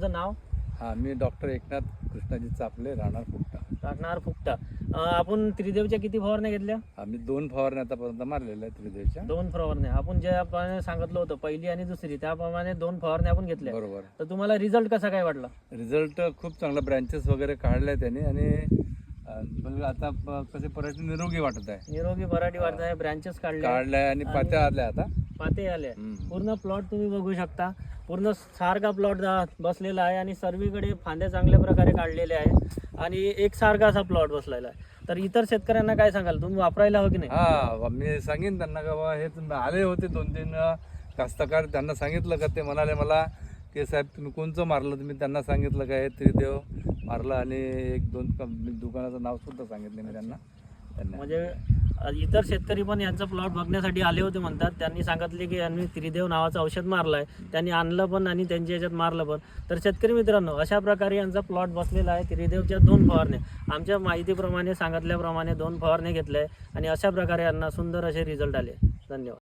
तुमचं नाव? हां, मी डॉक्टर एकनाथ कृष्णाजी चापले, राहणार फुकटा. आपण त्रिदेवच्या किती फवारण्या घेतल्या? आम्ही 2 फवारण्या आतापर्यंत मारलेल्या आहेत त्रिदेवच्या. 2 फवारण्या. आपण ज्याप्रमाणे सांगितलं होतं पहिली आणि दुसरी त्याप्रमाणे 2 फवारण्या आपण घेतल्या. बरोबर. तर तुम्हाला रिझल्ट कसा काय वाटला? रिझल्ट खूप चांगला, ब्रँचेस वगैरे काढल्या त्याने आणि म्हणजे आता कसे पराठी निरोगी वाटत आहे. निरोगी पराठी वाढत आहे, ब्रँचेस काढल्या आणि पात्या आल्या आता. पाते आले. पूर्ण प्लॉट तुम्ही बघू शकता, पूर्ण सारखा प्लॉट बसलेला आहे आणि सर्वीकडे फांद्या चांगल्या प्रकारे काढलेल्या आहे आणि एकसारखा असा प्लॉट बसलेला आहे. तर इतर शेतकऱ्यांना काय सांगाल, तुम्ही वापरायला हवं की नाही? हा, मी सांगेन त्यांना का बाबा हे आले होते 2-3 कास्तकार, त्यांना सांगितलं का, ते म्हणाले मला की साहेब तुम्ही कोणचं मारलं, तुम्ही त्यांना सांगितलं का हे त्रिदेव मारलं आणि 1-2 दुकानाचं नाव सुद्धा सांगितलं मी त्यांना. म्हणजे इतर शेतकरी पण यांचा प्लॉट बघण्यासाठी आले होते म्हणतात. त्यांनी सांगितले की यांनी त्रिदेव नावाचं औषध मारलं आहे, त्यांनी आणलं पण आणि त्यांच्या याच्यात मारलं पण. तर शेतकरी मित्रांनो, अशा प्रकारे यांचा प्लॉट बसलेला आहे. त्रिदेवच्या 2 फवारण्या आमच्या माहितीप्रमाणे सांगितल्याप्रमाणे 2 फवारण्या घेतल्या आहे आणि अशा प्रकारे यांना सुंदर असे रिझल्ट आले. धन्यवाद.